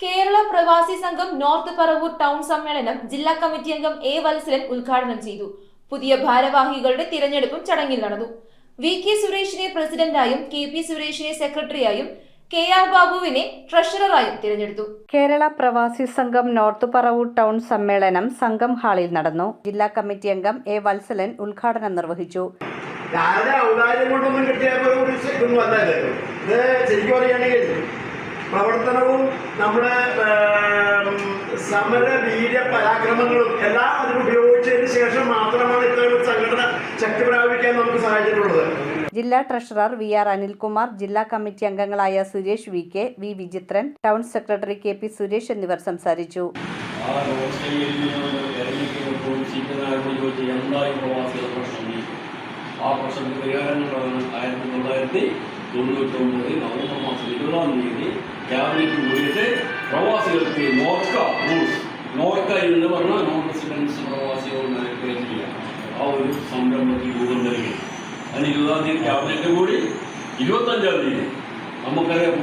കേരള പ്രവാസി സംഘം north Paravur town സമ്മേളനം ജില്ലാ കമ്മിറ്റി അംഗം എ വത്സലൻ ഉദ്ഘാടനം ചെയ്തു. പുതിയ ഭാരവാഹികളുടെ തിരഞ്ഞെടുപ്പും ചടങ്ങിൽ നടന്നു. വി.കെ. സുരേഷിനെ പ്രസിഡന്റായും കെ.പി. സുരേഷിനെ സെക്രട്ടറിയായും കെ.ആർ. ബാബുവിനെ ട്രഷററായും തിരഞ്ഞെടുത്തു. കേരള പ്രവാസി സംഘം നോർത്ത് പറവൂർ ടൗൺ സമ്മേളനം സംഘം ഹാളിൽ നടന്നു. ജില്ലാ കമ്മിറ്റി അംഗം എ വത്സലൻ ഉദ്ഘാടനം നിർവഹിച്ചു. പ്രവർത്തനവും നമ്മുടെ സമര വീര്യ പരാക്രമങ്ങളും എല്ലാം അതിൽ ഉപയോഗിച്ചതിന് ശേഷം മാത്രമാണ് ഇത്തരം സംഘടന ശക്തി പ്രാപിക്കാൻ നമുക്ക് സാധിച്ചിട്ടുള്ളത്. ജില്ലാ ട്രഷറർ വി.ആർ. അനിൽകുമാർ, ജില്ലാ കമ്മിറ്റി അംഗങ്ങളായ Suresh V K, V. Vichithran, town secretary K P. Suresh എന്നിവർ സംസാരിച്ചു. ആ പ്രശ്നത്തിന് പരിഹാരങ്ങളാണ് 1999 നവംബർ മാസം 20-ാം തീയതി ക്യാബിനറ്റ് കൂടിയിട്ട് പ്രവാസികൾക്ക് നോർക്ക എന്ന് പറഞ്ഞാൽ നോൺ റെസിഡൻസ് പ്രവാസികൾ മാനേജ്മെന്റ് ചെയ്യാം ആ ഒരു സംരംഭത്തിൽ രൂപം നൽകി. അതിന് 20-ാം തീയതി ക്യാബിനറ്റ് കൂടി 25-ാം തീയതി നമുക്കറിയാം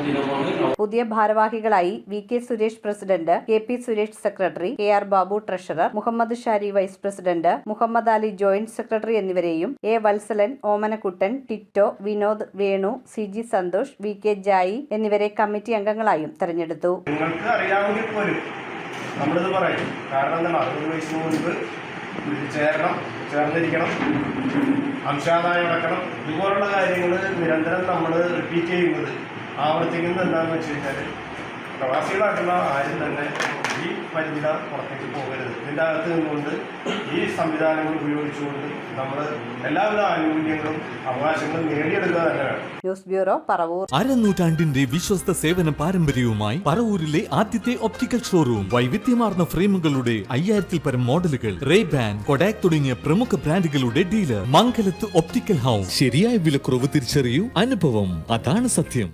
ദിനമാണ്. പുതിയ ഭാരവാഹികളായി V K. Suresh president, K P. Suresh secretary, K R. Babu treasurer, Muhammad Shari vice president, Muhammad Ali joint secretary എന്നിവരെയും A Valsalan, Omanakuttan, Tito, Vinod, Venu, C G. Santhosh, V K. Jayi എന്നിവരെ കമ്മിറ്റി അംഗങ്ങളായും തെരഞ്ഞെടുത്തു. നിങ്ങൾക്ക് അറിയാമെങ്കിൽ പോലും നമ്മളിത് പറയും. കാരണം എന്താണ്, 60 വയസ്സിന് മുൻപ് ചേർന്നിരിക്കണം, അംശാദായം അടക്കണം, ഇതുപോലുള്ള കാര്യങ്ങൾ നിരന്തരം നമ്മൾ റിപ്പീറ്റ് ചെയ്യുന്നത് ആവർത്തിക്കുന്നത് എന്താണെന്ന് വെച്ച് കഴിഞ്ഞാൽ പ്രവാസികളായിട്ടുള്ള ആരും തന്നെ ഈ പരിധിയുടെ പുറത്തേക്ക് പോകരുത്. ഇതിൻ്റെ അകത്ത് നിന്നുകൊണ്ട് ഈ സംവിധാനങ്ങൾ ഉപയോഗിച്ചുകൊണ്ട് നമ്മൾ എല്ലാവിധ ആനുകൂല്യങ്ങളും അവകാശങ്ങളും നേടിയെടുക്കുക തന്നെ വേണം. News bureau, Paravur. അരനൂറ്റാണ്ടിന്റെ വിശ്വസ്ത സേവന പാരമ്പര്യവുമായി പറവൂരിലെ ആദ്യത്തെ ഒപ്റ്റിക്കൽ ഷോറൂം. വൈവിധ്യമാർന്ന ഫ്രെയിമുകളുടെ 5000-ൽ പരം മോഡലുകൾ, റേ-ബാൻ, കൊഡാക് തുടങ്ങിയ പ്രമുഖ ബ്രാൻഡുകളുടെ ഡീലർ. മംഗലത്ത് ഒപ്റ്റിക്കൽ ഹൗസ്. ശരിയായ വിലക്കുറവ് തിരിച്ചറിയൂ, അനുഭവം അതാണ് സത്യം.